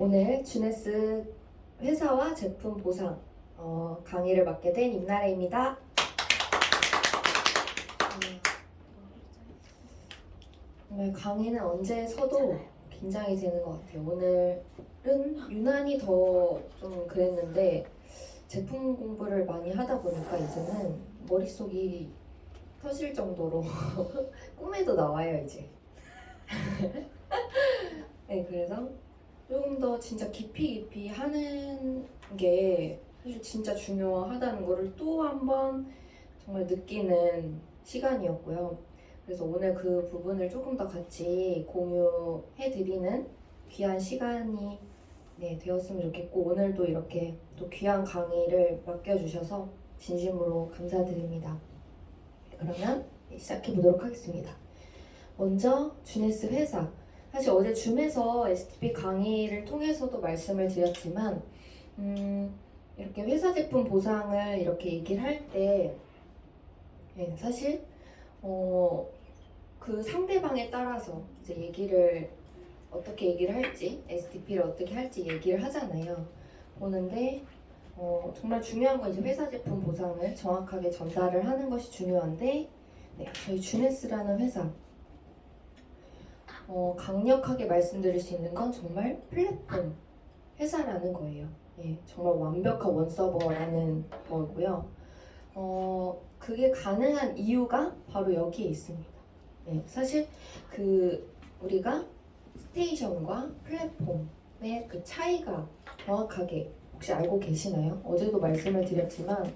오늘 주네스 회사와 제품 보상 강의를 맡게 된 임나래입니다. 오늘 강의는 언제 서도 긴장이 되는 것 같아요. 오늘은 유난히 더 좀 그랬는데 제품 공부를 많이 하다 보니까 이제는 머릿속이 터질 정도로 꿈에도 나와요 이제. 네, 그래서 조금 더 진짜 깊이 하는 게 사실 진짜 중요하다는 거를 또 한 번 정말 느끼는 시간이었고요. 그래서 오늘 그 부분을 조금 더 같이 공유해드리는 귀한 시간이 되었으면 좋겠고, 오늘도 이렇게 또 귀한 강의를 맡겨주셔서 진심으로 감사드립니다. 그러면 시작해 보도록 하겠습니다. 먼저 주네스 회사. 사실 어제 줌에서 STP 강의를 통해서도 말씀을 드렸지만 이렇게 회사 제품 보상을 이렇게 얘기를 할 때 사실 그 상대방에 따라서 이제 어떻게 얘기를 할지, STP를 어떻게 할지 얘기를 하잖아요. 보는데 정말 중요한 건 이제 회사 제품 보상을 정확하게 전달을 하는 것이 중요한데, 저희 주네스라는 회사 강력하게 말씀드릴 수 있는 건 정말 플랫폼 회사라는 거예요. 정말 완벽한 원서버라는 거고요. 그게 가능한 이유가 바로 여기에 있습니다. 사실 우리가 스테이션과 플랫폼의 그 차이가 정확하게 혹시 알고 계시나요? 어제도 말씀을 드렸지만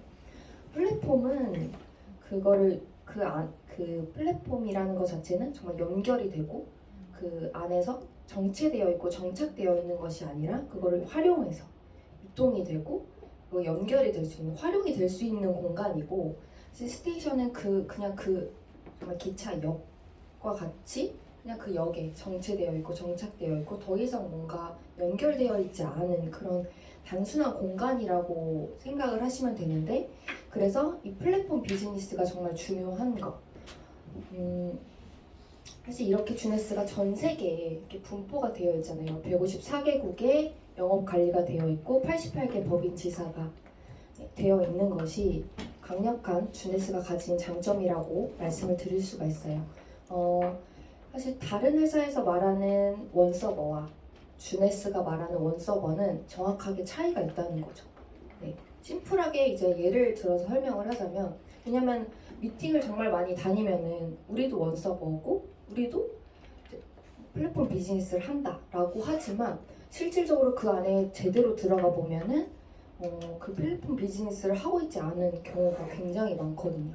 플랫폼은 그 플랫폼이라는 것 자체는 정말 연결이 되고 그 안에서 정체되어 있고 정착되어 있는 것이 아니라 그거를 활용해서 유통이 되고 연결이 될 수 있는, 활용이 될 수 있는 공간이고, 스테이션은 그냥 정말 기차역과 같이 그냥 그 역에 정체되어 있고 정착되어 있고 더 이상 뭔가 연결되어 있지 않은 그런 단순한 공간이라고 생각을 하시면 되는데, 그래서 이 플랫폼 비즈니스가 정말 중요한 거. 사실 이렇게 주네스가 전 세계에 이렇게 분포가 되어 있잖아요. 154개국에 영업 관리가 되어 있고 88개 법인 지사가 되어 있는 것이 강력한 주네스가 가진 장점이라고 말씀을 드릴 수가 있어요. 사실 다른 회사에서 말하는 원서버와 주네스가 말하는 원서버는 정확하게 차이가 있다는 거죠. 심플하게 이제 예를 들어서 설명을 하자면, 왜냐면 미팅을 정말 많이 다니면은 우리도 원서버고 우리도 플랫폼 비즈니스를 한다라고 하지만 실질적으로 그 안에 제대로 들어가 보면은 그 플랫폼 비즈니스를 하고 있지 않은 경우가 굉장히 많거든요.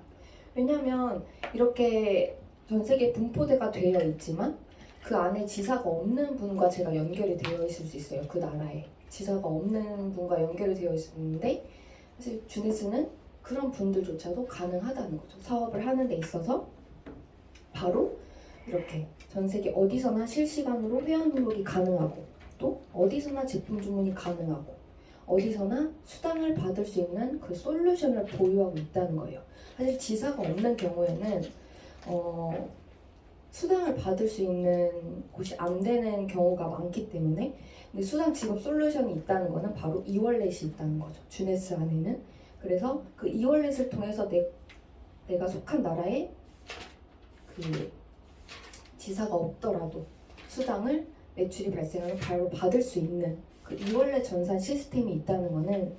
왜냐면 이렇게 전 세계 분포대가 되어 있지만 그 안에 지사가 없는 분과 제가 연결이 되어 있을 수 있어요. 그 나라에 지사가 없는 분과 연결이 되어 있는데, 사실 주네스는 그런 분들조차도 가능하다는 거죠. 사업을 하는 데 있어서 바로 이렇게 전 세계 어디서나 실시간으로 회원 등록이 가능하고, 또 어디서나 제품 주문이 가능하고, 어디서나 수당을 받을 수 있는 그 솔루션을 보유하고 있다는 거예요. 사실 지사가 없는 경우에는 수당을 받을 수 있는 곳이 안 되는 경우가 많기 때문에, 근데 수당 지급 솔루션이 있다는 거는 바로 이월렛이 있다는 거죠. 주네스 안에는. 그래서 그 이월렛을 통해서 내가 속한 나라에 그 지사가 없더라도 수당을 매출이 발생하면 바로 받을 수 있는 그 이월렛 전산 시스템이 있다는 거는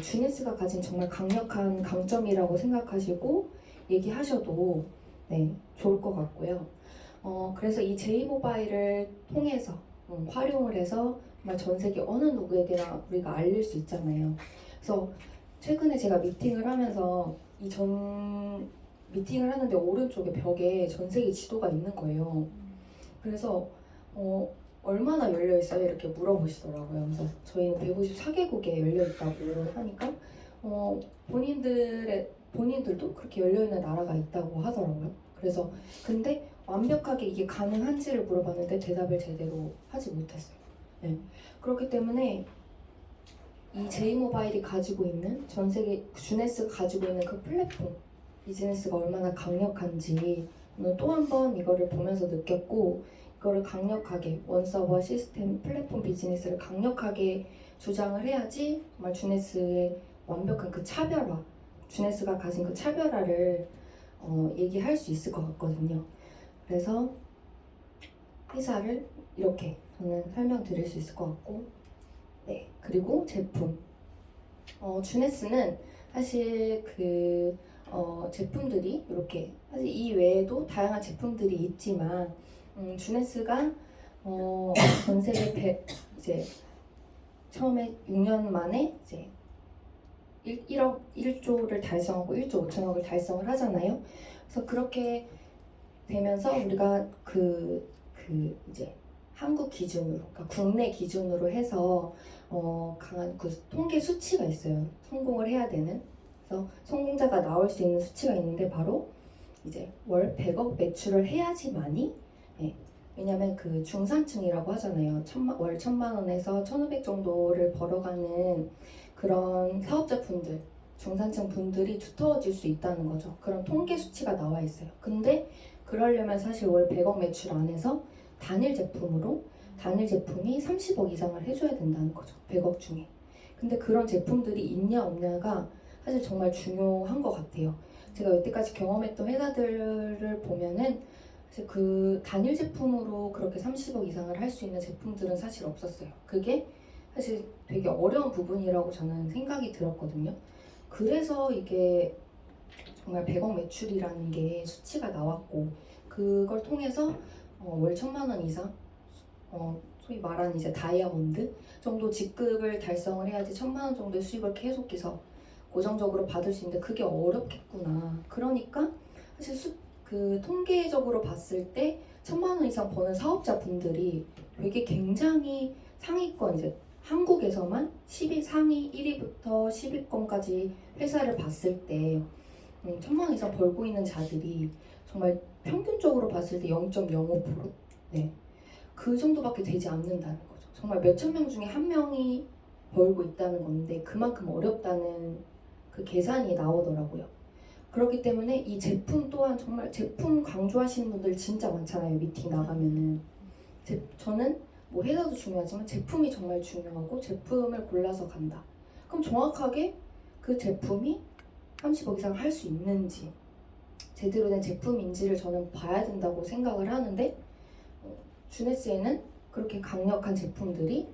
주네스가 가진 정말 강력한 강점이라고 생각하시고 얘기하셔도 좋을 것 같고요. 그래서 이 제이모바일을 통해서 활용을 해서 정말 전 세계 어느 누구에게나 우리가 알릴 수 있잖아요. 그래서 최근에 제가 미팅을 하면서 미팅을 하는데 오른쪽에 벽에 전 세계 지도가 있는 거예요. 그래서 얼마나 열려 있어요? 이렇게 물어보시더라고요. 그래서 저희는 154개국에 열려 있다고 하니까 본인들도 그렇게 열려 있는 나라가 있다고 하더라고요. 그래서 근데 완벽하게 이게 가능한지를 물어봤는데 대답을 제대로 하지 못했어요. 그렇기 때문에 이 제이모바일이 가지고 있는 전 세계 주네스가 가지고 있는 그 플랫폼 비즈니스가 얼마나 강력한지 또 한 번 이거를 보면서 느꼈고, 그거를 강력하게 원서버 시스템 플랫폼 비즈니스를 강력하게 주장을 해야지 정말 주네스의 완벽한 그 차별화, 주네스가 가진 그 차별화를 얘기할 수 있을 것 같거든요. 그래서 회사를 이렇게 저는 설명드릴 수 있을 것 같고, 네, 그리고 제품. 주네스는 사실 제품들이 이렇게 사실 이 외에도 다양한 제품들이 있지만 주네스가 전 세계 이제 처음에 6년 만에 이제 1억 1조를 달성하고 1조 5천억을 달성을 하잖아요. 그래서 그렇게 되면서 우리가 이제 한국 기준으로, 그러니까 국내 기준으로 해서 강한 그 통계 수치가 있어요. 성공을 해야 되는. 그래서 성공자가 나올 수 있는 수치가 있는데 바로 이제 월 100억 매출을 해야지만이, 예, 왜냐면 그 중산층이라고 하잖아요. 월 1,000만 원에서 1,500 정도를 벌어가는 그런 사업자분들, 중산층 분들이 두터워질 수 있다는 거죠. 그런 통계 수치가 나와 있어요. 근데 그러려면 사실 월 100억 매출 안에서 단일 제품이 30억 이상을 해줘야 된다는 거죠. 100억 중에. 근데 그런 제품들이 있냐 없냐가 사실 정말 중요한 것 같아요. 제가 여태까지 경험했던 회사들을 보면은 사실 그 단일 제품으로 그렇게 30억 이상을 할 수 있는 제품들은 사실 없었어요. 그게 사실 되게 어려운 부분이라고 저는 생각이 들었거든요. 그래서 이게 정말 100억 매출이라는 게 수치가 나왔고, 그걸 통해서 월 1,000만 원 이상, 소위 말하는 이제 다이아몬드 정도 직급을 달성을 해야지 1,000만 원 정도의 수익을 계속해서 고정적으로 받을 수 있는데 그게 어렵겠구나. 그러니까 사실 그 통계적으로 봤을 때 1,000만 원 이상 버는 사업자분들이 되게 굉장히 상위권, 이제 한국에서만 상위 1위부터 10위권까지 회사를 봤을 때 1,000만 원 이상 벌고 있는 자들이 정말 평균적으로 봤을 때 0.05%? 네. 그 정도밖에 되지 않는다는 거죠. 정말 몇천 명 중에 한 명이 벌고 있다는 건데 그만큼 어렵다는 그 계산이 나오더라고요. 그렇기 때문에 이 제품 또한 정말 제품 강조하시는 분들 진짜 많잖아요. 미팅 나가면은. 저는 뭐 회사도 중요하지만 제품이 정말 중요하고 제품을 골라서 간다. 그럼 정확하게 그 제품이 30억 이상 할 수 있는지, 제대로 된 제품인지를 저는 봐야 된다고 생각을 하는데 주네스에는 그렇게 강력한 제품들이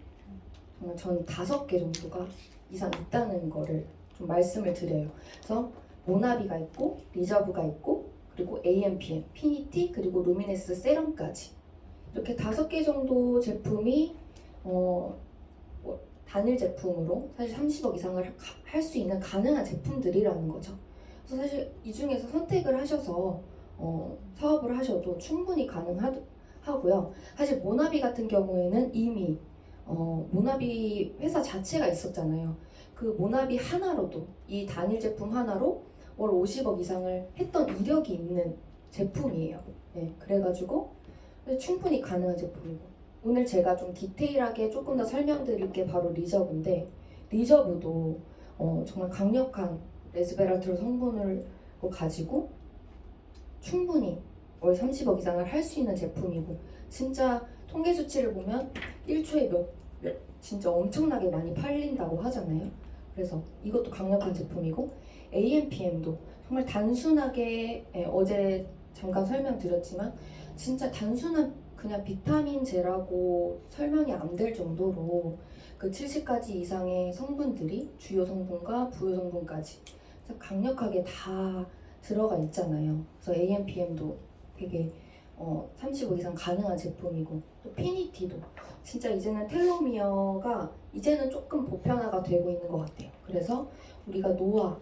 정말 전 5개 정도가 이상 있다는 거를 좀 말씀을 드려요. 그래서 모나비가 있고 리저브가 있고 그리고 AMPM, 피니티 그리고 루미네스 세럼까지 이렇게 5개 정도 제품이 단일 제품으로 사실 30억 이상을 할 수 있는 가능한 제품들이라는 거죠. 그래서 사실 이 중에서 선택을 하셔서 사업을 하셔도 충분히 가능하고요. 사실 모나비 같은 경우에는 이미 모나비 회사 자체가 있었잖아요. 그 모나비 하나로도 이 단일 제품 하나로 월 50억 이상을 했던 이력이 있는 제품이에요. 네, 그래가지고 충분히 가능한 제품이고 오늘 제가 좀 디테일하게 조금 더 설명드릴 게 바로 리저브인데 리저브도 정말 강력한 레스베라트롤 성분을 가지고 충분히 월 30억 이상을 할 수 있는 제품이고 진짜 통계 수치를 보면 1초에 진짜 엄청나게 많이 팔린다고 하잖아요. 그래서 이것도 강력한 제품이고 AMPM도 정말 단순하게 어제 잠깐 설명드렸지만 진짜 단순한 그냥 비타민제라고 설명이 안 될 정도로 그 70가지 이상의 성분들이 주요 성분과 부요 성분까지 강력하게 다 들어가 있잖아요. 그래서 AMPM도 되게 35 이상 가능한 제품이고 또 피니티도 진짜 이제는 텔로미어가 이제는 조금 보편화가 되고 있는 것 같아요. 그래서 우리가 노화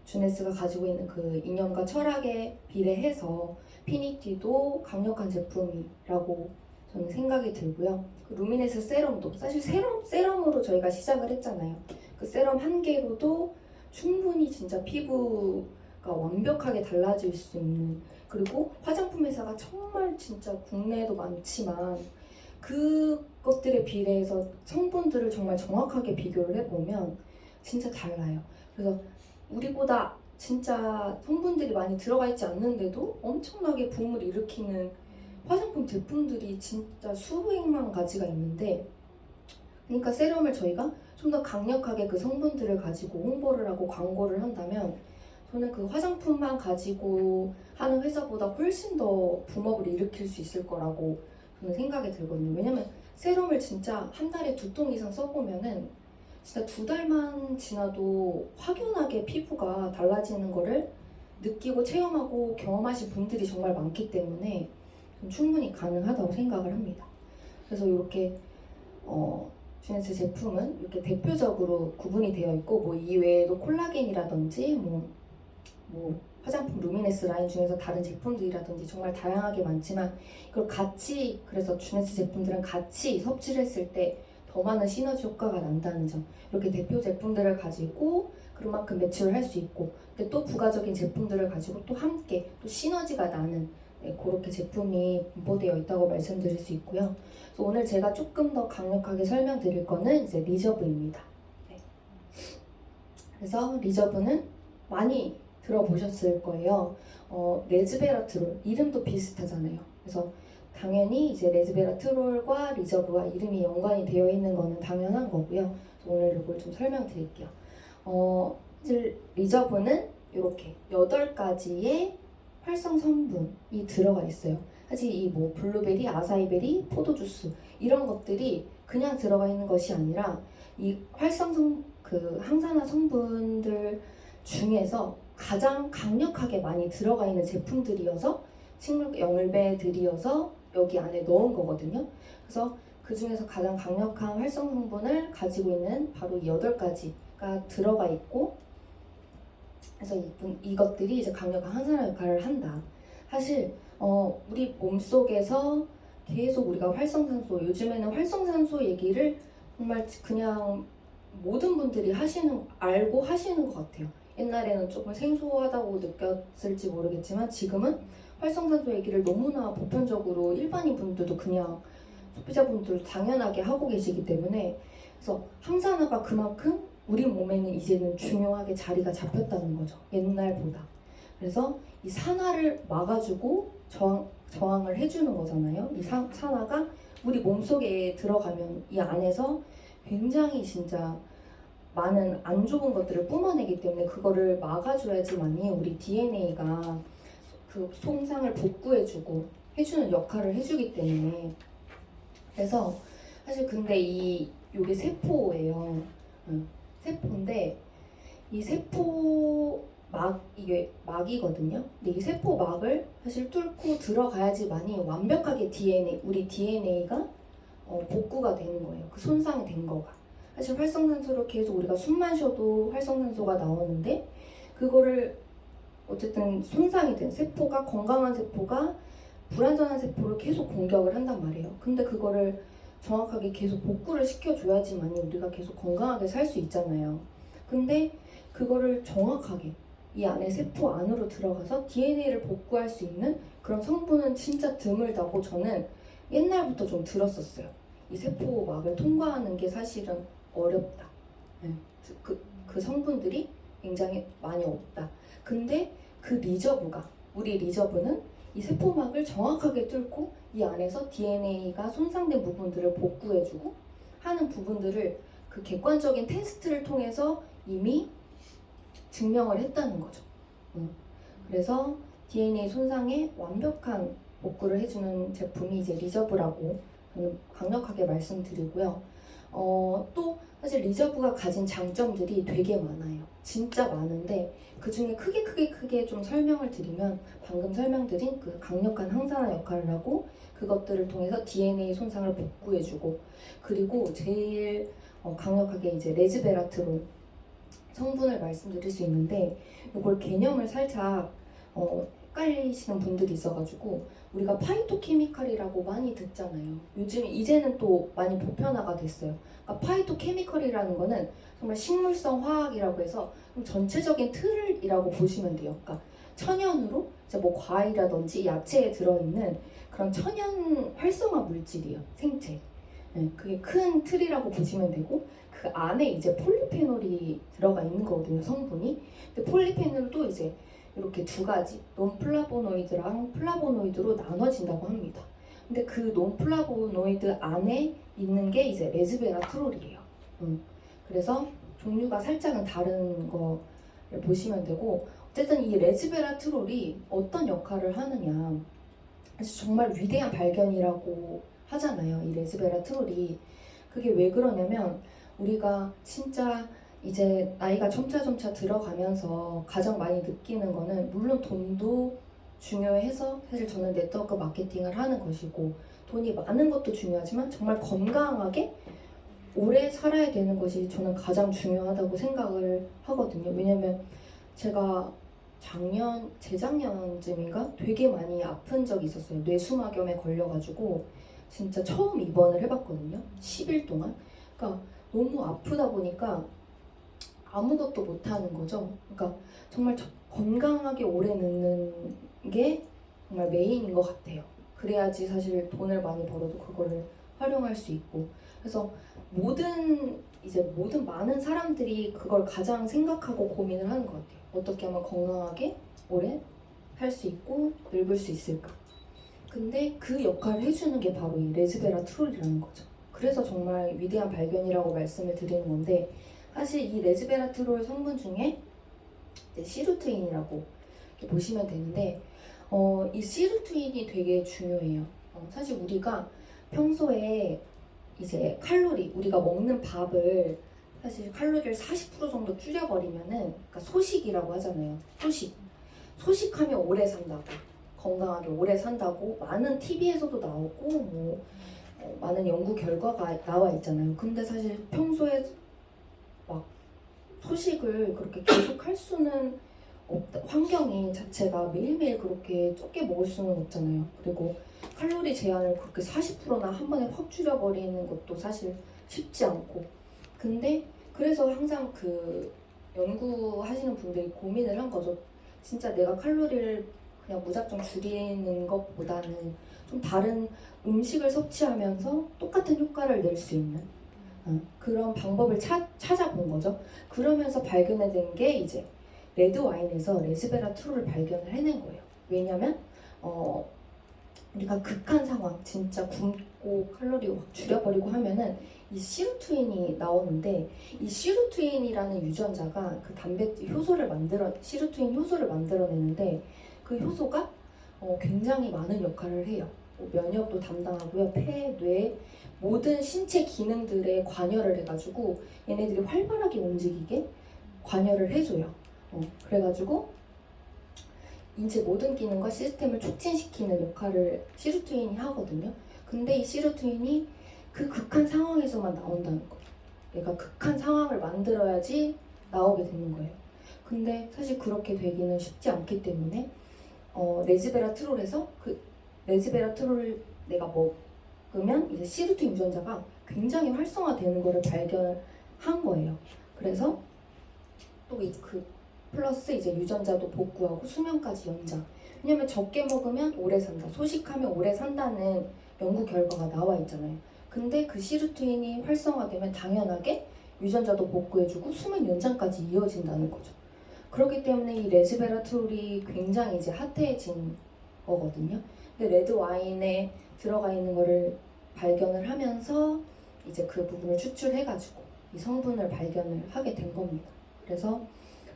주네스가 가지고 있는 그 이념과 철학에 비례해서 피니티도 강력한 제품이라고 저는 생각이 들고요. 그 루미네스 세럼도 사실 세럼으로 저희가 시작을 했잖아요. 그 세럼 한 개로도 충분히 진짜 피부가 완벽하게 달라질 수 있는 그리고 화장품 회사가 정말 진짜 국내에도 많지만 그것들에 비례해서 성분들을 정말 정확하게 비교를 해보면 진짜 달라요. 그래서 우리보다 진짜 성분들이 많이 들어가 있지 않는데도 엄청나게 붐을 일으키는 화장품 제품들이 진짜 수백만 가지가 있는데, 그러니까 세럼을 저희가 좀 더 강력하게 그 성분들을 가지고 홍보를 하고 광고를 한다면 저는 그 화장품만 가지고 하는 회사보다 훨씬 더 붐업을 일으킬 수 있을 거라고 저는 생각이 들거든요. 왜냐면 세럼을 진짜 한 달에 2통 이상 써보면은 진짜 2달만 지나도 확연하게 피부가 달라지는 거를 느끼고 체험하고 경험하신 분들이 정말 많기 때문에 충분히 가능하다고 생각을 합니다. 그래서 이렇게 주네스 제품은 이렇게 대표적으로 구분이 되어 있고, 뭐 이외에도 콜라겐이라든지 뭐 화장품 루미네스 라인 중에서 다른 제품들이라든지 정말 다양하게 많지만, 이걸 같이, 그래서 주네스 제품들은 같이 섭취를 했을 때 더 많은 시너지 효과가 난다는 점. 이렇게 대표 제품들을 가지고 그만큼 매출을 할 수 있고, 근데 또 부가적인 제품들을 가지고 또 함께 또 시너지가 나는, 그렇게 제품이 분포되어 있다고 말씀드릴 수 있고요. 그래서 오늘 제가 조금 더 강력하게 설명드릴 거는 이제 리저브입니다. 네. 그래서 리저브는 많이 들어보셨을 거예요. 레즈베라트롤, 이름도 비슷하잖아요. 그래서 당연히 이제 레즈베라트롤과 리저브와 이름이 연관이 되어 있는 거는 당연한 거고요. 오늘 이걸 좀 설명드릴게요. 사실 리저브는 이렇게 8가지의 활성 성분이 들어가 있어요. 사실 이 뭐 블루베리, 아사이베리, 포도주스 이런 것들이 그냥 들어가 있는 것이 아니라 이 그 항산화 성분들 중에서 가장 강력하게 많이 들어가 있는 제품들이어서 식물 영양배들이어서 여기 안에 넣은 거거든요. 그래서 그 중에서 가장 강력한 활성 성분을 가지고 있는 바로 이 8가지가 들어가 있고, 그래서 이것들이 이제 강력한 항산화 역할을 한다. 사실 우리 몸속에서 계속 우리가 활성산소, 요즘에는 활성산소 얘기를 정말 그냥 모든 분들이 알고 하시는 것 같아요. 옛날에는 조금 생소하다고 느꼈을지 모르겠지만 지금은 활성산소 얘기를 너무나 보편적으로 일반인 분들도 그냥 소비자분들도 당연하게 하고 계시기 때문에, 그래서 항산화가 그만큼 우리 몸에는 이제는 중요하게 자리가 잡혔다는 거죠. 옛날보다. 그래서 이 산화를 막아주고 저항을 해주는 거잖아요. 이 산화가 우리 몸속에 들어가면 이 안에서 굉장히 진짜 많은 안 좋은 것들을 뿜어내기 때문에 그거를 막아줘야지만이 우리 DNA가 그 손상을 복구해주고 해주는 역할을 해주기 때문에, 그래서 사실 근데 요게 세포예요. 세포인데 이 이게 막이거든요. 근데 이 세포막을 사실 뚫고 들어가야지만이 완벽하게 우리 DNA가 복구가 되는 거예요. 그 손상이 된 거가. 사실 활성산소를 계속 우리가 숨만 쉬어도 활성산소가 나오는데, 그거를 어쨌든 손상이 된 세포가, 건강한 세포가 불안전한 세포를 계속 공격을 한단 말이에요. 근데 그거를 정확하게 계속 복구를 시켜줘야지만이 우리가 계속 건강하게 살 수 있잖아요. 근데 그거를 정확하게 이 안에 세포 안으로 들어가서 DNA를 복구할 수 있는 그런 성분은 진짜 드물다고 저는 옛날부터 좀 들었었어요. 이 세포막을 통과하는 게 사실은 어렵다. 네. 그 성분들이 굉장히 많이 없다. 근데 우리 리저브는 이 세포막을 정확하게 뚫고 이 안에서 DNA가 손상된 부분들을 복구해주고 하는 부분들을 그 객관적인 테스트를 통해서 이미 증명을 했다는 거죠. 그래서 DNA 손상에 완벽한 복구를 해주는 제품이 이제 리저브라고 저는 강력하게 말씀드리고요. 또 사실 리저브가 가진 장점들이 되게 많아요. 진짜 많은데 그 중에 크게 좀 설명을 드리면, 방금 설명드린 그 강력한 항산화 역할을 하고 그것들을 통해서 DNA 손상을 복구해주고, 그리고 제일 강력하게 이제 레즈베라트롤 성분을 말씀드릴 수 있는데, 이걸 개념을 살짝 헷갈리시는 분들이 있어가지고, 우리가 파이토케미칼이라고 많이 듣잖아요. 이제는 또 많이 보편화가 됐어요. 그러니까 파이토케미칼이라는 거는 정말 식물성 화학이라고 해서 전체적인 틀이라고 보시면 돼요. 그러니까 천연으로 이제 뭐 과일이라든지 야채에 들어있는 그런 천연 활성화 물질이에요. 생체. 네, 그게 큰 틀이라고 보시면 되고, 그 안에 이제 폴리페놀이 들어가 있는 거거든요, 성분이. 근데 폴리페놀도 이제 이렇게 2가지, 논플라보노이드랑 플라보노이드로 나눠진다고 합니다. 근데 그 논플라보노이드 안에 있는 게 이제 레즈베라트롤이에요. 그래서 종류가 살짝은 다른 거를 보시면 되고, 어쨌든 이 레즈베라트롤이 어떤 역할을 하느냐, 그래서 정말 위대한 발견이라고 하잖아요. 이 레즈베라트롤이. 그게 왜 그러냐면 우리가 진짜 이제 나이가 점차 들어가면서 가장 많이 느끼는 거는, 물론 돈도 중요해서 사실 저는 네트워크 마케팅을 하는 것이고 돈이 많은 것도 중요하지만 정말 건강하게 오래 살아야 되는 것이 저는 가장 중요하다고 생각을 하거든요. 왜냐면 제가 재작년쯤인가 되게 많이 아픈 적이 있었어요. 뇌수막염에 걸려가지고 진짜 처음 입원을 해봤거든요. 10일 동안. 그러니까 너무 아프다 보니까 아무것도 못하는 거죠. 그러니까 정말 건강하게 오래 늙는 게 정말 메인인 것 같아요. 그래야지 사실 돈을 많이 벌어도 그거를 활용할 수 있고. 그래서 모든 많은 사람들이 그걸 가장 생각하고 고민을 하는 것 같아요. 어떻게 하면 건강하게 오래 살 수 있고 늙을 수 있을까? 근데 그 역할을 해주는 게 바로 이 레즈베라트롤이라는 거죠. 그래서 정말 위대한 발견이라고 말씀을 드리는 건데, 사실 이 레즈베라트롤 성분 중에 시루트인이라고 이렇게 보시면 되는데, 이 시루트인이 되게 중요해요. 사실 우리가 평소에 이제 우리가 먹는 밥을 사실 칼로리를 40% 정도 줄여버리면은, 그러니까 소식이라고 하잖아요. 소식하면 오래 산다고, 건강하게 오래 산다고 많은 TV에서도 나오고 많은 연구 결과가 나와 있잖아요. 근데 사실 평소에 막 소식을 그렇게 계속 할 수는 없다. 환경이 자체가 매일매일 그렇게 적게 먹을 수는 없잖아요. 그리고 칼로리 제한을 그렇게 40%나 한 번에 확 줄여버리는 것도 사실 쉽지 않고. 근데 그래서 항상 그 연구하시는 분들이 고민을 한 거죠. 진짜 내가 칼로리를 그냥 무작정 줄이는 것보다는 좀 다른 음식을 섭취하면서 똑같은 효과를 낼 수 있는 그런 방법을 찾아본 거죠. 그러면서 발견된 게 이제 레드 와인에서 레즈베라트롤을 발견을 해낸 거예요. 왜냐면 우리가 극한 상황, 진짜 굶고 칼로리 확 줄여버리고 하면은 이 시루트윈이 나오는데, 이 시루트윈이라는 유전자가 그 시루트윈 효소를 만들어내는데, 그 효소가 굉장히 많은 역할을 해요. 면역도 담당하고요, 폐, 뇌, 모든 신체 기능들에 관여를 해가지고 얘네들이 활발하게 움직이게 관여를 해줘요. 그래가지고 인체 모든 기능과 시스템을 촉진시키는 역할을 시루트윈이 하거든요. 근데 이 시루트윈이 그 극한 상황에서만 나온다는 거예요. 내가 극한 상황을 만들어야지 나오게 되는 거예요. 근데 사실 그렇게 되기는 쉽지 않기 때문에 레즈베라트롤에서 그 레즈베라트롤을 내가 먹으면 이제 시루트윈 유전자가 굉장히 활성화되는 것을 발견한 거예요. 그래서 또 그 플러스 이제 유전자도 복구하고 수명까지 연장. 왜냐면 적게 먹으면 오래 산다, 소식하면 오래 산다는 연구 결과가 나와 있잖아요. 근데 그 시루트윈이 활성화되면 당연하게 유전자도 복구해주고 수명 연장까지 이어진다는 거죠. 그렇기 때문에 이 레즈베라트롤이 굉장히 이제 핫해진 거거든요. 근데 레드 와인에 들어가 있는 거를 발견을 하면서 이제 그 부분을 추출해가지고 이 성분을 발견을 하게 된 겁니다. 그래서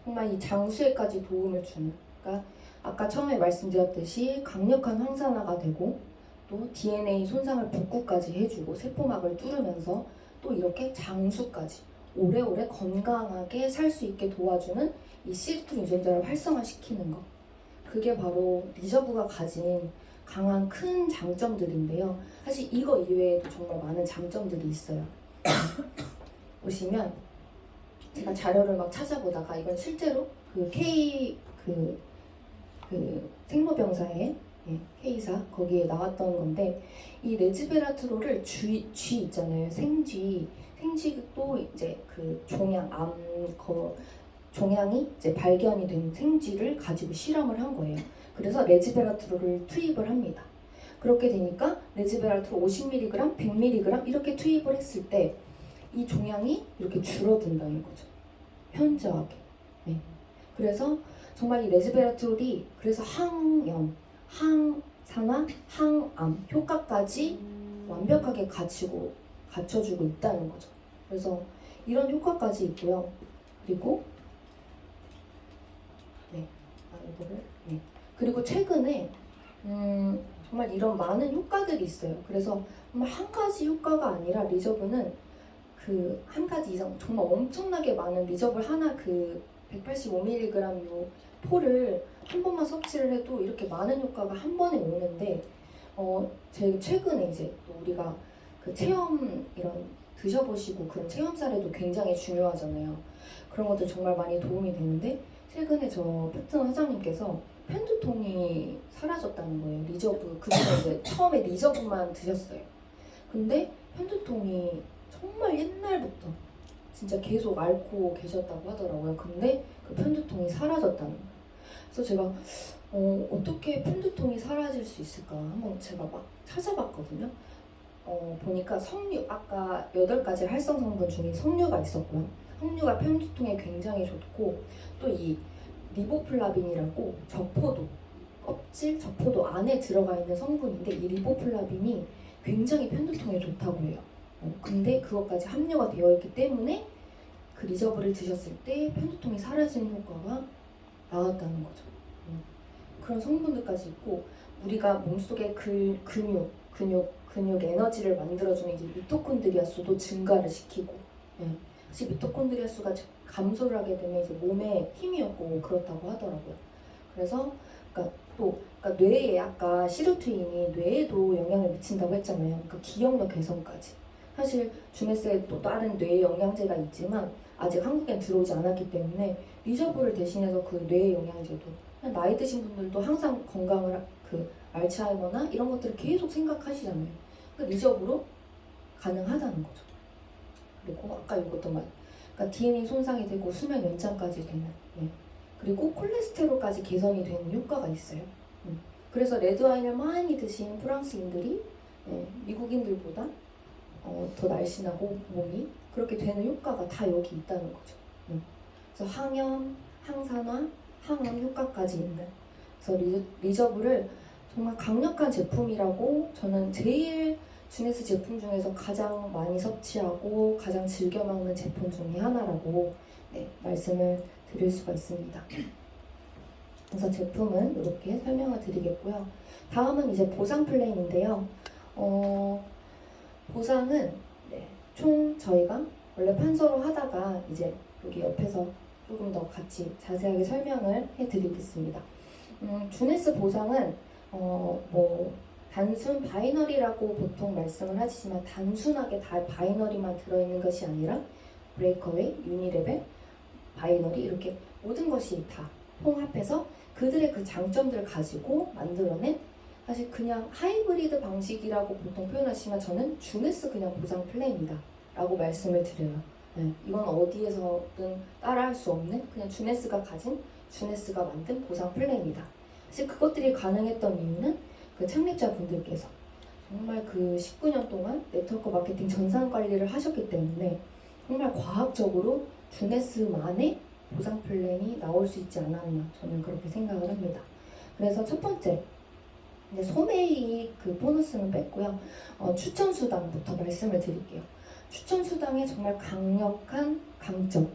정말 이 장수에까지 도움을 주는, 그러니까 아까 처음에 말씀드렸듯이 강력한 항산화가 되고 또 DNA 손상을 복구까지 해주고 세포막을 뚫으면서 또 이렇게 장수까지 오래오래 건강하게 살 수 있게 도와주는 이 시루트 유전자를 활성화시키는 것, 그게 바로 리저브가 가진 강한 큰 장점들인데요. 사실 이거 이외에도 정말 많은 장점들이 있어요. 보시면 제가 자료를 막 찾아보다가 이건 실제로 그 생로병사의 K사 거기에 나왔던 건데, 이 레즈베라트롤을 쥐 있잖아요. 생쥐도 이제 그 종양이 이제 발견이 된 생쥐를 가지고 실험을 한 거예요. 그래서 레즈베라트롤을 투입을 합니다. 그렇게 되니까 레즈베라트롤 50mg, 100mg 이렇게 투입을 했을 때 이 종양이 이렇게 줄어든다는 거죠. 현저하게. 그래서 정말 이 레즈베라트롤이 그래서 항염, 산화, 항암 효과까지 완벽하게 갖춰주고 있다는 거죠. 그래서 이런 효과까지 있고요. 그리고 그리고 최근에 정말 이런 많은 효과들이 있어요. 그래서 정말 한 가지 효과가 아니라 리저브는 그 한 가지 이상 정말 엄청나게 많은 리저블 하나 그 185mg 요 포를 한 번만 섭취를 해도 이렇게 많은 효과가 한 번에 오는데 제 최근에 이제 또 우리가 그 체험 이런 드셔보시고 그런 체험 사례도 굉장히 중요하잖아요. 그런 것들 정말 많이 도움이 되는데 최근에 저 파트너 사장님께서 편두통이 사라졌다는 거예요. 리저브 그분은 이제 처음에 리저브만 드셨어요. 근데 편두통이 정말 옛날부터 진짜 계속 앓고 계셨다고 하더라고요. 근데 그 편두통이 사라졌다는 거예요. 그래서 제가 어떻게 편두통이 사라질 수 있을까 한번 제가 막 찾아봤거든요. 보니까 석류, 아까 8가지 활성 성분 중에 석류가 있었고요. 석류가 편두통에 굉장히 좋고 또 이 리보플라빈이라고 적포도 껍질 적포도 안에 들어가 있는 성분인데 이 리보플라빈이 굉장히 편두통에 좋다고 해요. 근데 그것까지 함유가 되어 있기 때문에 그 리저브를 드셨을 때 편두통이 사라지는 효과가 나왔다는 거죠. 그런 성분들까지 있고 우리가 몸속에 근육 에너지를 만들어주는 이제 미토콘드리아 수도 증가를 시키고 사실 미토콘드리아 수가 감소를 하게 되면 이제 몸에 힘이 없고 그렇다고 하더라고요. 그래서 그러니까 뇌에 아까 시루트인이 뇌에도 영향을 미친다고 했잖아요. 그러니까 기억력 개선까지. 사실 주네스에 또 다른 뇌 영양제가 있지만 아직 한국엔 들어오지 않았기 때문에 리저브를 대신해서 그 뇌 영양제도 나이 드신 분들도 항상 건강을 그 알츠하이머나 이런 것들을 계속 생각하시잖아요. 그 리저브로 가능하다는 거죠. 그리고 아까 이것도 그러니까 DNA 손상이 되고 수면 연장까지 되는 그리고 콜레스테롤까지 개선이 되는 효과가 있어요. 그래서 레드와인을 많이 드신 프랑스인들이 미국인들보다 더 날씬하고 몸이 그렇게 되는 효과가 다 여기 있다는 거죠. 그래서 항염, 항산화, 항암 효과까지 있는 그래서 리저브를 정말 강력한 제품이라고 저는 제일 주네스 제품 중에서 가장 많이 섭취하고 가장 즐겨 먹는 제품 중에 하나라고 말씀을 드릴 수가 있습니다. 그래서 제품은 이렇게 설명을 드리겠고요. 다음은 이제 보상 플랜인데요. 보상은 총 저희가 원래 판서로 하다가 이제 여기 옆에서 조금 더 같이 자세하게 설명을 해드리겠습니다. 주네스 보상은 단순 바이너리라고 보통 말씀을 하시지만 단순하게 다 바이너리만 들어있는 것이 아니라 브레이커웨이, 유니레벨, 바이너리 이렇게 모든 것이 다 통합해서 그들의 그 장점들을 가지고 만들어낸 사실 그냥 하이브리드 방식이라고 보통 표현하시면 저는 주네스 그냥 보상 플랜이다 라고 말씀을 드려요. 이건 어디에서든 따라할 수 없는 그냥 주네스가 가진 주네스가 만든 보상 플랜이다. 사실 그것들이 가능했던 이유는 그 창립자분들께서 정말 그 19년 동안 네트워크 마케팅 전산 관리를 하셨기 때문에 정말 과학적으로 주네스만의 보상 플랜이 나올 수 있지 않았나 저는 그렇게 생각을 합니다. 그래서 첫 번째 이제 소매이 그 보너스는 뺐고요. 추천 수당부터 말씀을 드릴게요. 추천 수당의 정말 강력한 강점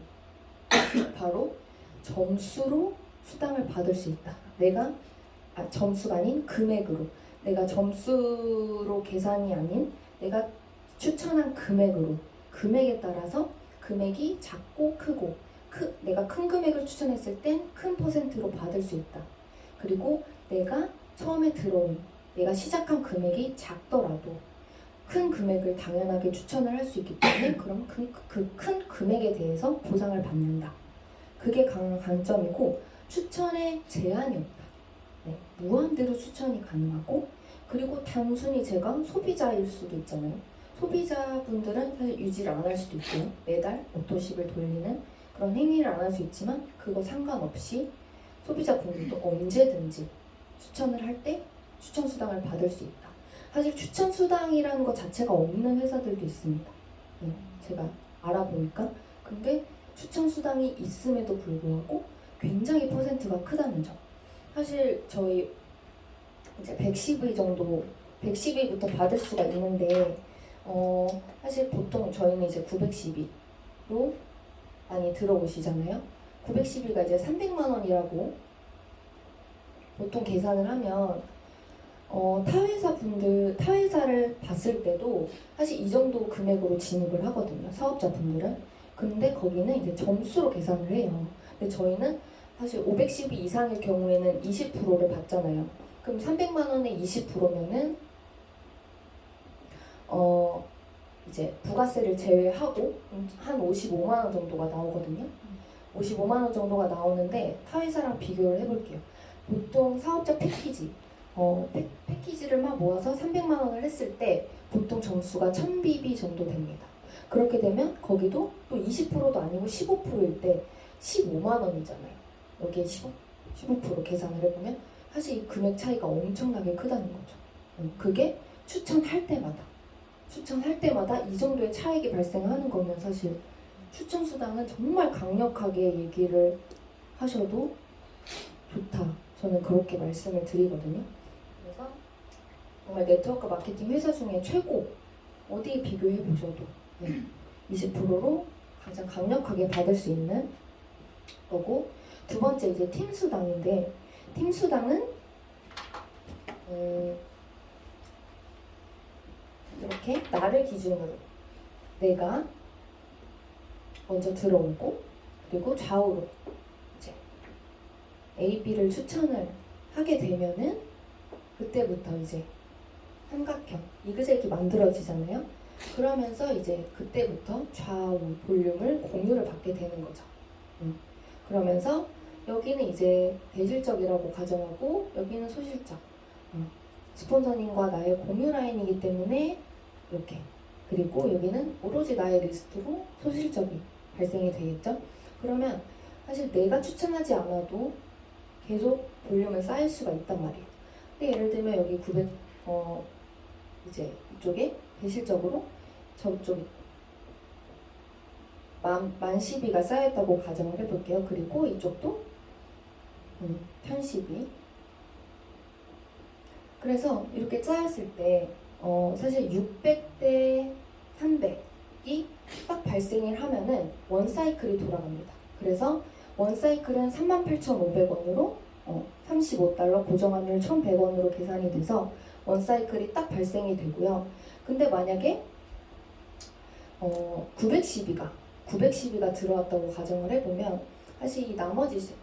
바로 점수로 수당을 받을 수 있다. 점수가 아닌 금액으로 내가 점수로 계산이 아닌 내가 추천한 금액에 따라서 금액이 작고 크고 내가 큰 금액을 추천했을 땐 큰 퍼센트로 받을 수 있다. 그리고 내가 처음에 내가 시작한 금액이 작더라도 큰 금액을 당연하게 추천을 할 수 있기 때문에 그럼 그 큰 금액에 대해서 보상을 받는다. 그게 강점이고 추천에 제한이 없다. 무한대로 추천이 가능하고 그리고 단순히 제가 소비자일 수도 있잖아요. 소비자분들은 사실 유지를 안 할 수도 있고요. 매달 오토십을 돌리는 그런 행위를 안 할 수 있지만 그거 상관없이 소비자분들도 언제든지 추천을 할 때 추천 수당을 받을 수 있다. 사실 추천 수당이라는 것 자체가 없는 회사들도 있습니다. 제가 알아보니까 근데 추천 수당이 있음에도 불구하고 굉장히 퍼센트가 크다는 점. 사실 저희 이제 110의 정도 110위부터 받을 수가 있는데 사실 보통 저희는 이제 910위로 많이 들어오시잖아요. 910위가 이제 300만 원이라고 보통 계산을 하면 타회사를 봤을 때도 사실 이 정도 금액으로 진입을 하거든요. 사업자분들은. 근데 거기는 이제 점수로 계산을 해요. 근데 저희는 사실 510위 이상의 경우에는 20%를 받잖아요. 그럼 300만 원에 20%면은 이제 부가세를 제외하고 한 55만 원 정도가 나오거든요. 55만 원 정도가 나오는데 타회사랑 비교를 해볼게요. 보통 사업자 패키지 패키지를 막 모아서 300만 원을 했을 때 보통 점수가 1000bp 정도 됩니다. 그렇게 되면 거기도 또 20%도 아니고 15%일 때 15만 원이잖아요. 여기에 15% 계산을 해보면 사실 이 금액 차이가 엄청나게 크다는 거죠. 그게 추천할 때마다 이 정도의 차익이 발생하는 거면 사실 추천 수당은 정말 강력하게 얘기를 하셔도 좋다. 저는 그렇게 말씀을 드리거든요. 그래서 정말 네트워크 마케팅 회사 중에 최고 어디에 비교해 보셔도 20%로 가장 강력하게 받을 수 있는 거고, 두 번째 이제 팀 수당인데 팀 수당은 이렇게 나를 기준으로 내가 먼저 들어오고 그리고 좌우로 이제 A, B를 추천을 하게 되면은 그때부터 이제 삼각형 이그젝이 만들어지잖아요. 그러면서 이제 그때부터 좌우 볼륨을 공유를 받게 되는 거죠. 그러면서 여기는 이제 대실적이라고 가정하고 여기는 소실적. 스폰서님과 나의 공유 라인이기 때문에 이렇게. 그리고 여기는 오로지 나의 리스트로 소실적이 발생이 되겠죠. 그러면 사실 내가 추천하지 않아도 계속 볼륨은 쌓일 수가 있단 말이에요. 근데 예를 들면 여기 900 이제 이쪽에 대실적으로 저쪽에 만 12가 쌓였다고 가정을 해볼게요. 그리고 이쪽도 1012. 그래서 이렇게 쌓였을 때 사실 600대 300이 딱 발생을 하면은 원 사이클이 돌아갑니다. 그래서 원 사이클은 38,500원으로 35달러 고정환율 1,100원으로 계산이 돼서 원 사이클이 딱 발생이 되고요. 근데 만약에 912가 들어왔다고 가정을 해보면 사실 이 나머지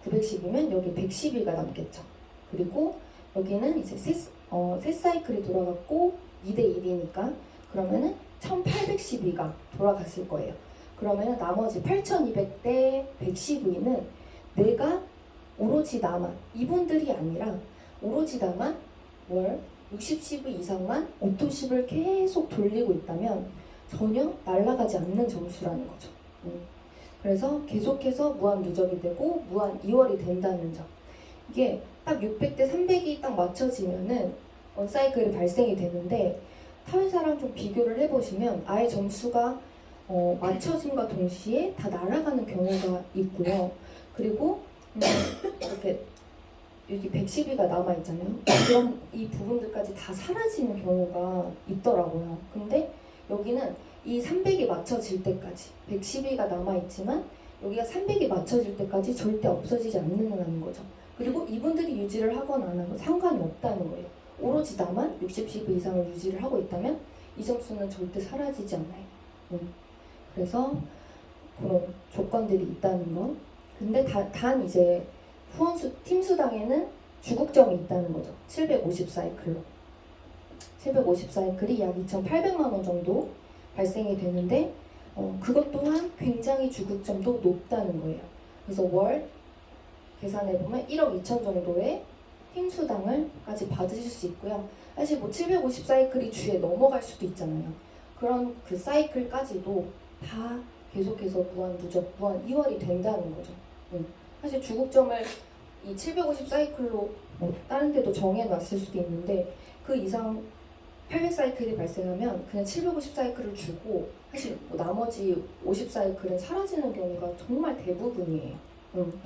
910이면 여기 112가 남겠죠. 그리고 여기는 이제 세 사이클이 돌아갔고 2대 1이니까 그러면은 1812가 돌아갔을 거예요. 그러면은 나머지 8200대 112는 내가 오로지 나만, 이분들이 아니라 오로지 나만 월 60시브 이상만 오토십을 계속 돌리고 있다면 전혀 날아가지 않는 점수라는 거죠. 그래서 계속해서 무한 누적이 되고 무한 이월이 된다는 점. 이게 딱 600대 300이 딱 맞춰지면은 원사이클이 발생이 되는데 타회사랑 좀 비교를 해보시면 아예 점수가 맞춰짐과 동시에 다 날아가는 경우가 있고요. 그리고 이렇게 여기 112가 남아있잖아요. 그럼 이 부분들까지 다 사라지는 경우가 있더라고요. 근데 여기는 이 300이 맞춰질 때까지 112가 남아있지만 여기가 300이 맞춰질 때까지 절대 없어지지 않는다는 거죠. 그리고 이분들이 유지를 하거나 안 하건 상관이 없다는 거예요. 오로지 나만 60시브 이상을 유지를 하고 있다면 이 점수는 절대 사라지지 않아요. 그래서 그런 조건들이 있다는 거. 근데 단 이제 후원수 팀 수당에는 주국점이 있다는 거죠. 750사이클로. 750사이클이 약 2,800만 원 정도 발생이 되는데 그것 또한 굉장히 주국점도 높다는 거예요. 그래서 월 계산해보면 1억 2천 정도의 팀 수당을까지 받으실 수 있고요. 사실 뭐 750사이클이 주에 넘어갈 수도 있잖아요. 그런 그 사이클까지도 다 계속해서 무한 누적, 무한 이월이 된다는 거죠. 사실 주국점을 이 750사이클로 다른 데도 정해놨을 수도 있는데 그 이상 800사이클이 발생하면 그냥 750사이클을 주고 사실 뭐 나머지 50사이클은 사라지는 경우가 정말 대부분이에요.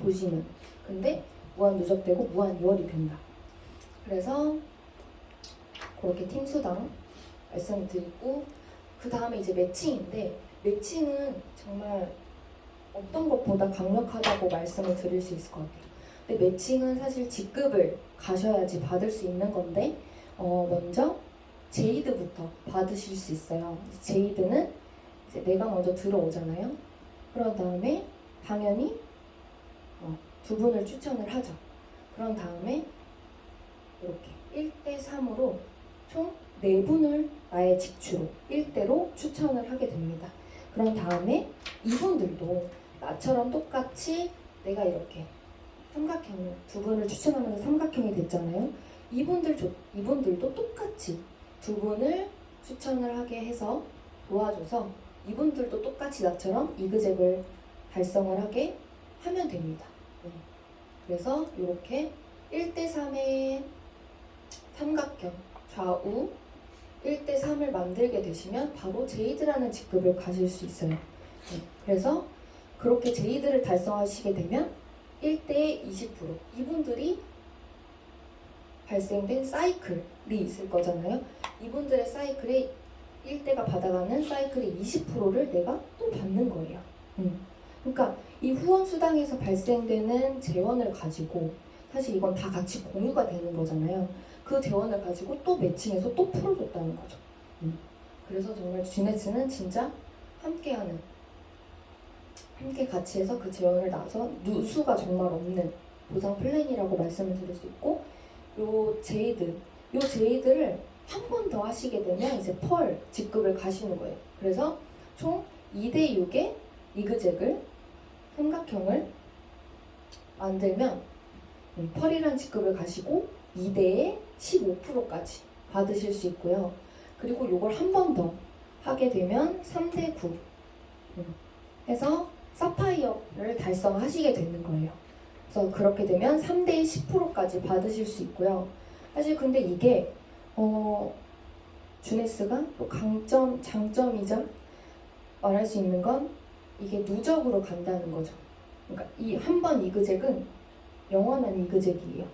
보시면. 근데 무한 누적되고 무한 이월이 된다. 그래서 그렇게 팀 수당 말씀을 드리고, 그 다음에 이제 매칭인데, 매칭은 정말 어떤 것보다 강력하다고 말씀을 드릴 수 있을 것 같아요. 근데 매칭은 사실 직급을 가셔야지 받을 수 있는 건데, 먼저 제이드부터 받으실 수 있어요. 제이드는 이제 내가 먼저 들어오잖아요. 그런 다음에 당연히 두 분을 추천을 하죠. 그런 다음에 이렇게 1대3으로 총 4분을 나의 직추로 1대로 추천을 하게 됩니다. 그런 다음에 이분들도 나처럼 똑같이 내가 이렇게 삼각형, 두 분을 추천하면서 삼각형이 됐잖아요. 이분들도 똑같이 두 분을 추천을 하게 해서 도와줘서 이분들도 똑같이 나처럼 이그젝을 달성을 하게 하면 됩니다. 그래서 이렇게 1대3의 삼각형 좌우 1대3을 만들게 되시면 바로 제이드라는 직급을 가질 수 있어요. 그래서 그렇게 제이드를 달성하시게 되면 1대에 20% 이분들이 발생된 사이클이 있을 거잖아요. 이분들의 사이클에 1대가 받아가는 사이클의 20%를 내가 또 받는 거예요. 그러니까 이 후원수당에서 발생되는 재원을 가지고 사실 이건 다 같이 공유가 되는 거잖아요. 그 재원을 가지고 또 매칭해서 또 풀어줬다는 거죠. 그래서 정말 쥐네스는 진짜 함께 같이 해서 그 재원을 나눠서 누수가 정말 없는 보상 플랜이라고 말씀을 드릴 수 있고, 요 제이드를 한 번 더 하시게 되면 이제 펄 직급을 가시는 거예요. 그래서 총 2대6의 이그젝을 삼각형을 만들면 펄이란 직급을 가시고 2대에 15%까지 받으실 수 있고요. 그리고 요걸 한 번 더 하게 되면 3대9 해서 사파이어를 달성하시게 되는 거예요. 그래서 그렇게 되면 3대에 10%까지 받으실 수 있고요. 사실 근데 이게 주네스가 또 장점이자 말할 수 있는 건 이게 누적으로 간다는 거죠. 그러니까 이 한 번 이그젝은 영원한 이그젝이에요.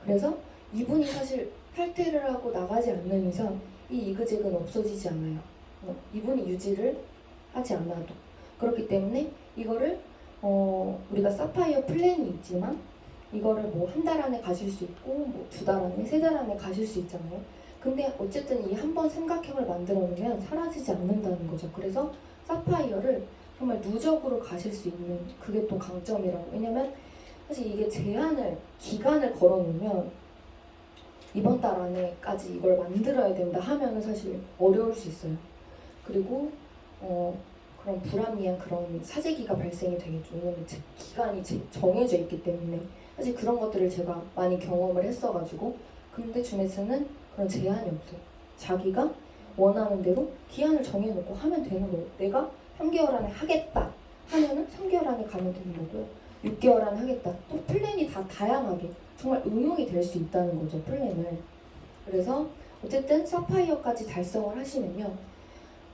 그래서 이분이 사실 탈퇴를 하고 나가지 않는 이상 이 이그젝은 없어지지 않아요. 이분이 유지를 하지 않아도. 그렇기 때문에 이거를 우리가 사파이어 플랜이 있지만 이거를 뭐 한 달 안에 가실 수 있고 뭐 2달 안에, 3달 안에 가실 수 있잖아요. 근데 어쨌든 이 한 번 삼각형을 만들어 놓으면 사라지지 않는다는 거죠. 그래서 사파이어를 정말 누적으로 가실 수 있는 그게 또 강점이라고. 왜냐면 사실 이게 기간을 걸어 놓으면 이번 달 안에까지 이걸 만들어야 된다 하면은 사실 어려울 수 있어요. 그리고 그런 불합리한 그런 사재기가 발생이 되겠죠. 왜냐면 기간이 정해져 있기 때문에. 사실 그런 것들을 제가 많이 경험을 했어가지고. 근데 주네스는 그런 제한이 없어요. 자기가 원하는 대로 기한을 정해놓고 하면 되는 거예요. 내가 3개월 안에 하겠다 하면은 3개월 안에 가면 되는 거고요. 6개월 안에 하겠다. 또 플랜이 다 다양하게 정말 응용이 될 수 있다는 거죠. 플랜을. 그래서 어쨌든 사파이어까지 달성을 하시면요.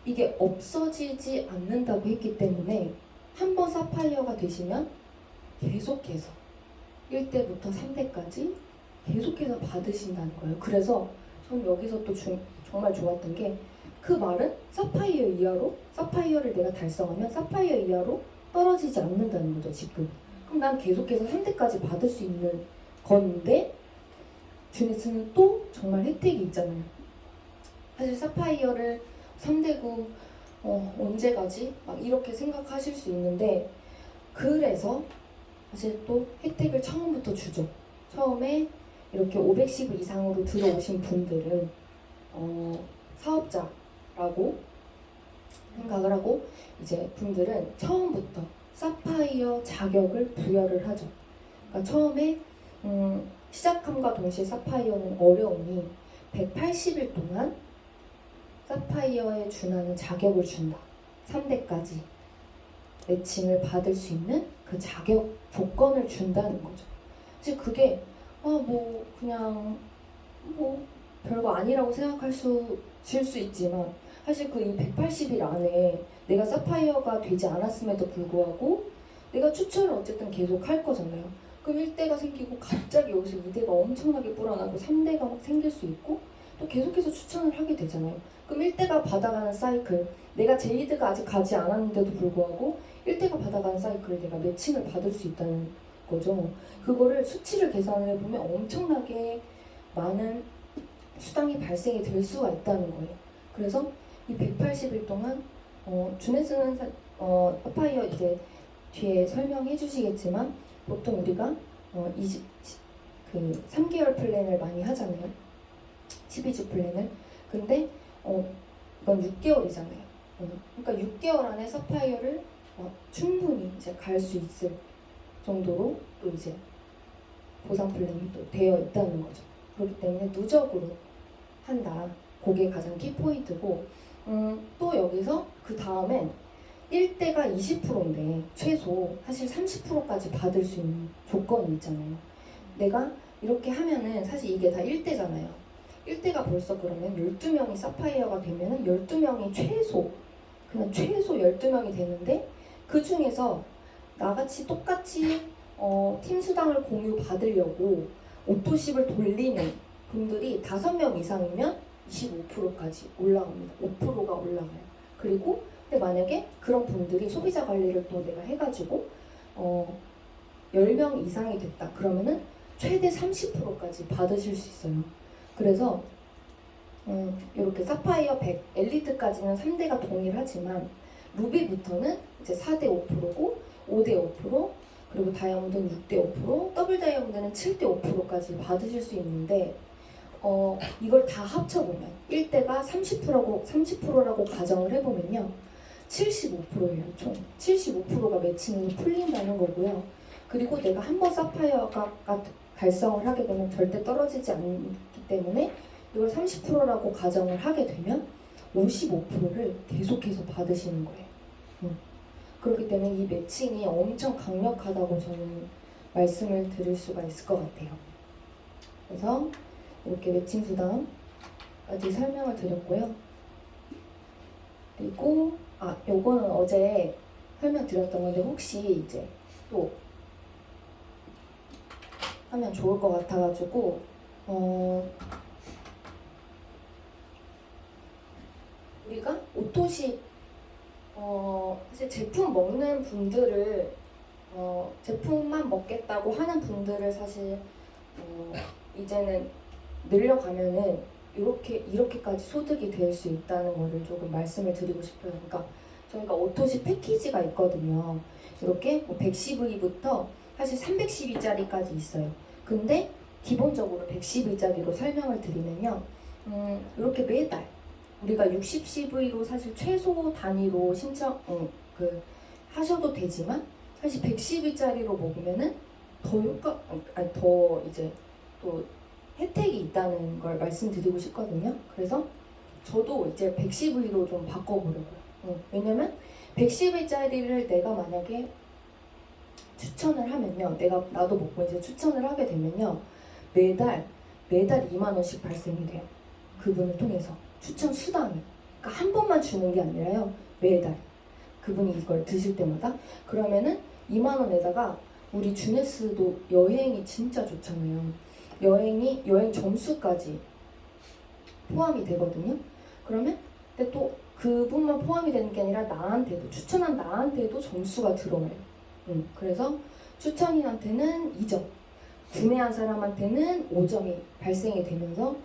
이게 없어지지 않는다고 했기 때문에 한 번 사파이어가 되시면 계속해서 1대부터 3대까지 계속해서 받으신다는 거예요. 그래서 전 여기서 또 정말 좋았던 게 그 말은 사파이어 이하로 사파이어를 내가 달성하면 사파이어 이하로 떨어지지 않는다는 거죠. 지금. 그럼 난 계속해서 3대까지 받을 수 있는 건데 주네스는 또 정말 혜택이 있잖아요. 사실 사파이어를 3대구 언제 가지? 막 이렇게 생각하실 수 있는데 그래서 사실 또 혜택을 처음부터 주죠. 처음에 이렇게 510 이상으로 들어오신 분들은 사업자라고 생각을 하고 이제 분들은 처음부터 사파이어 자격을 부여를 하죠. 그러니까 처음에 시작함과 동시에 사파이어는 어려우니 180일 동안 사파이어에 준하는 자격을 준다. 3대까지 매칭을 받을 수 있는 그 자격 조건을 준다는 거죠. 사실 그게 그냥 별거 아니라고 실 수 있지만 사실 그 이 180일 안에 내가 사파이어가 되지 않았음에도 불구하고 내가 추천을 어쨌든 계속 할 거잖아요. 그럼 1대가 생기고 갑자기 여기서 2대가 엄청나게 불어나고 3대가 막 생길 수 있고 또 계속해서 추천을 하게 되잖아요. 그럼 1대가 받아가는 사이클, 내가 제이드가 아직 가지 않았는데도 불구하고 1대가 받아가는 사이클을 내가 매칭을 받을 수 있다는 거죠. 그거를 수치를 계산을 해보면 엄청나게 많은 수당이 발생이 될 수가 있다는 거예요. 그래서 이 180일 동안 주네스는 사파이어 이제 뒤에 설명해 주시겠지만 보통 우리가 3개월 플랜을 많이 하잖아요. 12주 플랜을. 근데 이건 6개월이잖아요. 그러니까 6개월 안에 사파이어를 충분히 이제 갈 수 있을 정도로 또 이제 보상 플랜이 또 되어 있다는 거죠. 그렇기 때문에 누적으로 한다. 그게 가장 키포인트고 또 여기서 그 다음엔 1대가 20%인데 최소 사실 30%까지 받을 수 있는 조건이 있잖아요. 내가 이렇게 하면은 사실 이게 다 1대잖아요. 1대가 벌써 그러면 12명이 사파이어가 되면은 12명이 그냥 최소 12명이 되는데 그 중에서 나같이 똑같이 팀 수당을 공유 받으려고 오토십을 돌리는 분들이 5명 이상이면 25%까지 올라갑니다. 5%가 올라가요. 그리고 근데 만약에 그런 분들이 소비자 관리를 또 내가 해가지고 10명 이상이 됐다. 그러면은 최대 30%까지 받으실 수 있어요. 그래서 이렇게 사파이어 100, 엘리트까지는 3대가 동일하지만 루비부터는 이제 4대 5%고 5대 5%, 그리고 다이아몬드는 6대 5%, 더블 다이아몬드는 7대 5%까지 받으실 수 있는데 이걸 다 합쳐보면 1대가 30%라고 가정을 해보면요 75%예요. 총 75%가 매칭이 풀린다는 거고요. 그리고 내가 한번 사파이어가 달성을 하게 되면 절대 떨어지지 않기 때문에 이걸 30%라고 가정을 하게 되면 55%를 계속해서 받으시는 거예요. 그렇기 때문에 이 매칭이 엄청 강력하다고 저는 말씀을 드릴 수가 있을 것 같아요. 그래서 이렇게 매칭 수당까지 설명을 드렸고요. 그리고 요거는 어제 설명드렸던 건데 혹시 이제 또 하면 좋을 것 같아가지고 우리가 오토십 사실 제품 먹는 분들을 제품만 먹겠다고 하는 분들을 사실 이제는 늘려가면은 이렇게까지 소득이 될 수 있다는 거를 조금 말씀을 드리고 싶어요. 그러니까 저희가 오토십 패키지가 있거든요. 이렇게 110V부터 사실 310V짜리까지 있어요. 근데 기본적으로 110V짜리로 설명을 드리면요. 이렇게 매달 우리가 60CV로 사실 최소 단위로 신청 하셔도 되지만 사실 110일짜리로 먹으면은 더 이제 또 혜택이 있다는 걸 말씀드리고 싶거든요. 그래서 저도 이제 110일로 좀 바꿔보려고요. 왜냐면 110일짜리를 내가 만약에 추천을 하면요, 나도 먹고 이제 추천을 하게 되면요, 매달 2만 원씩 발생이 돼요. 그분을 통해서. 추천 수당이. 그러니까 한 번만 주는 게 아니라요. 매달. 그분이 이걸 드실 때마다. 그러면은 2만 원에다가 우리 주네스도 여행이 진짜 좋잖아요. 여행 점수까지 포함이 되거든요. 그러면 근데 또 그분만 포함이 되는 게 아니라 추천한 나한테도 점수가 들어와요. 그래서 추천인한테는 2점, 구매한 사람한테는 5점이 발생이 되면서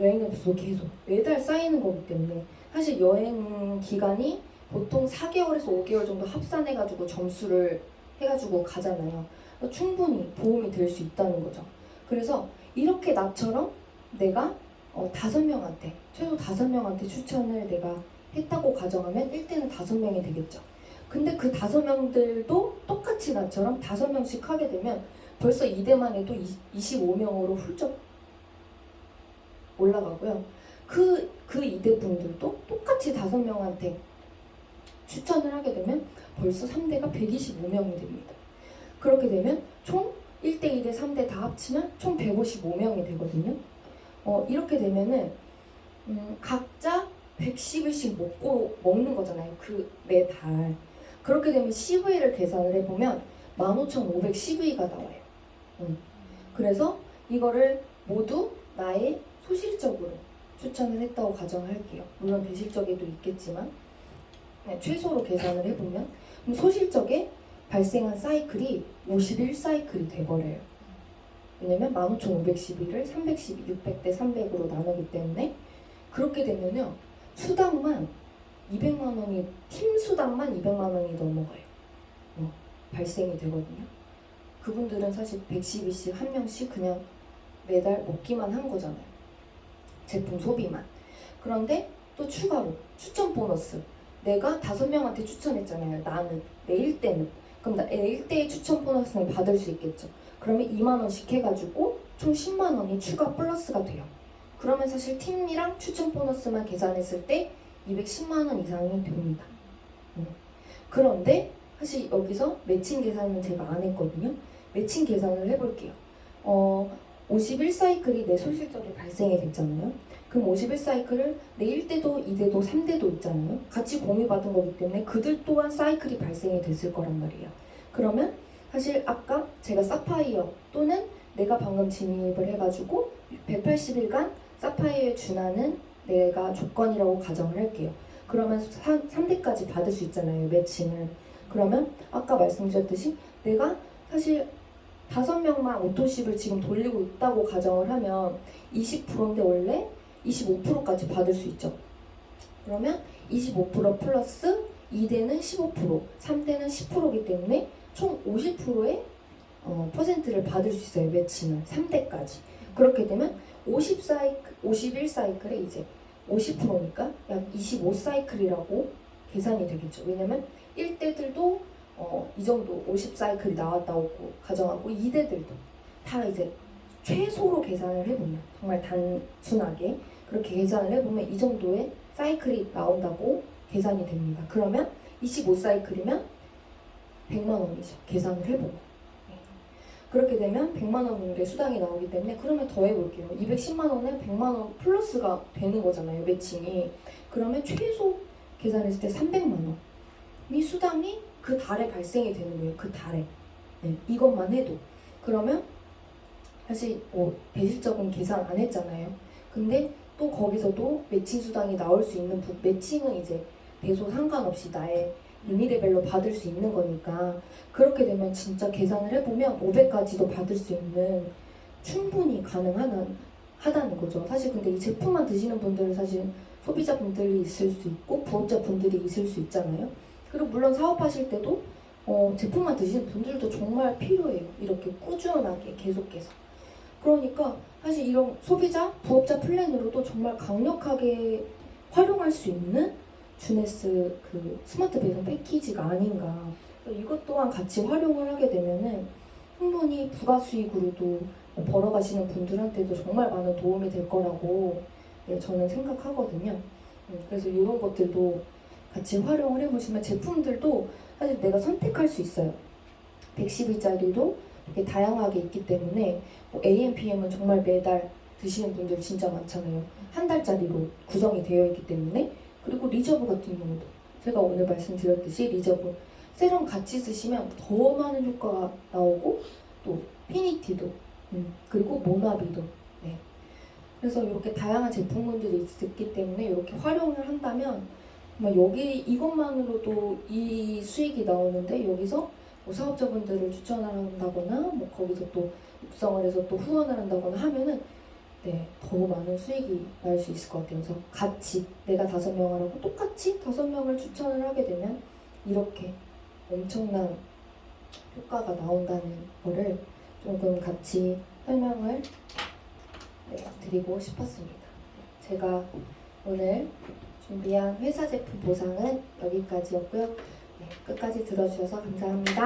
여행 점수도 계속 매달 쌓이는 거기 때문에 사실 여행 기간이 보통 4개월에서 5개월 정도 합산해가지고 점수를 해가지고 가잖아요. 충분히 도움이 될 수 있다는 거죠. 그래서 이렇게 나처럼 내가 5명한테 최소 5명한테 추천을 내가 했다고 가정하면 1대는 5명이 되겠죠. 근데 그 5명들도 똑같이 나처럼 5명씩 하게 되면 벌써 2대만 해도 25명으로 훌쩍 올라가고요. 그 2대 분들도 똑같이 5명한테 추천을 하게 되면 벌써 3대가 125명이 됩니다. 그렇게 되면 총 1대, 2대, 3대 다 합치면 총 155명이 되거든요. 이렇게 되면은 각자 110일씩 먹는 거잖아요. 그 매달. 그렇게 되면 CV를 계산을 해보면 15,510V가 나와요. 그래서 이거를 모두 나의 소실적으로 추천을 했다고 가정을 할게요. 물론 비실적에도 있겠지만 최소로 계산을 해보면 그럼 소실적에 발생한 사이클이 51사이클이 돼버려요. 왜냐면 15,511을 312, 600대 300으로 나누기 때문에 그렇게 되면요. 수당만 200만 원이 팀 수당만 200만 원이 넘어가요. 발생이 되거든요. 그분들은 사실 112씩 한 명씩 그냥 매달 먹기만 한 거잖아요. 제품 소비만. 그런데 또 추가로 추천 보너스. 내가 5명한테 추천했잖아요. 나는 내 1대는. 그럼 내 1대의 추천 보너스를 받을 수 있겠죠. 그러면 2만 원씩 해가지고 총 10만 원이 추가 플러스가 돼요. 그러면 사실 팀이랑 추천 보너스만 계산했을 때 210만 원 이상이 됩니다. 그런데 사실 여기서 매칭 계산은 제가 안 했거든요. 매칭 계산을 해볼게요. 51사이클이 내 소실적에 발생이 됐잖아요. 그럼 51사이클을 내 1대도 2대도 3대도 있잖아요. 같이 공유받은 거기 때문에 그들 또한 사이클이 발생이 됐을 거란 말이에요. 그러면 사실 아까 제가 사파이어 또는 내가 방금 진입을 해가지고 180일간 사파이어에 준하는 내가 조건이라고 가정을 할게요. 그러면 3대까지 받을 수 있잖아요. 매칭을. 그러면 아까 말씀드렸듯이 내가 사실 5명만 오토십을 지금 돌리고 있다고 가정을 하면 20%인데 원래 25%까지 받을 수 있죠. 그러면 25% 플러스 2대는 15%, 3대는 10%이기 때문에 총 50%의 퍼센트를 받을 수 있어요. 매칭을 3대까지. 그렇게 되면 51사이클에 이제 50%니까 약 25사이클이라고 계산이 되겠죠. 왜냐면 1대들도 이 정도 50사이클이 나왔다고 가정하고 2대들도 다 이제 최소로 계산을 해보면 정말 단순하게 그렇게 계산을 해보면 이 정도의 사이클이 나온다고 계산이 됩니다. 그러면 25사이클이면 100만 원이죠. 계산을 해보면. 그렇게 되면 100만 원의 수당이 나오기 때문에 그러면 더 해볼게요. 210만 원에 100만 원 플러스가 되는 거잖아요. 매칭이. 그러면 최소 계산했을 때 300만 원. 이 수당이 그 달에 발생이 되는 거예요. 그 달에. 이것만 해도. 그러면 사실 배실적인 계산 안 했잖아요. 근데 또 거기서도 매칭 수당이 나올 수 있는 매칭은 이제 배소 상관없이 나의 유니레벨로 받을 수 있는 거니까 그렇게 되면 진짜 계산을 해보면 500까지도 받을 수 있는 충분히 가능하다는 거죠. 사실 근데 이 제품만 드시는 분들은 사실 소비자분들이 있을 수 있고 부업자분들이 있을 수 있잖아요. 그리고 물론 사업하실 때도 제품만 드시는 분들도 정말 필요해요. 이렇게 꾸준하게 계속해서. 그러니까 사실 이런 소비자, 부업자 플랜으로도 정말 강력하게 활용할 수 있는 주네스 그 스마트 배송 패키지가 아닌가. 이것 또한 같이 활용을 하게 되면은 충분히 부가 수익으로도 벌어가시는 분들한테도 정말 많은 도움이 될 거라고 저는 생각하거든요. 그래서 이런 것들도 같이 활용을 해보시면 제품들도 사실 내가 선택할 수 있어요. 110일짜리도 이렇게 다양하게 있기 때문에 AM, PM은 정말 매달 드시는 분들 진짜 많잖아요. 한 달짜리로 구성이 되어 있기 때문에. 그리고 리저브 같은 경우도 제가 오늘 말씀드렸듯이 리저브 세럼 같이 쓰시면 더 많은 효과가 나오고 또 피니티도 그리고 모나비도 그래서 이렇게 다양한 제품군들이 있기 때문에 이렇게 활용을 한다면 여기 이것만으로도 이 수익이 나오는데 여기서 사업자분들을 추천을 한다거나 거기서 또 육성을 해서 또 후원을 한다거나 하면은 더 많은 수익이 날 수 있을 것 같아요. 그래서 같이 내가 5명을 하고 똑같이 5명을 추천을 하게 되면 이렇게 엄청난 효과가 나온다는 거를 조금 같이 설명을 드리고 싶었습니다. 제가 오늘 준비한 회사 제품 보상은 여기까지였고요. 끝까지 들어주셔서 감사합니다.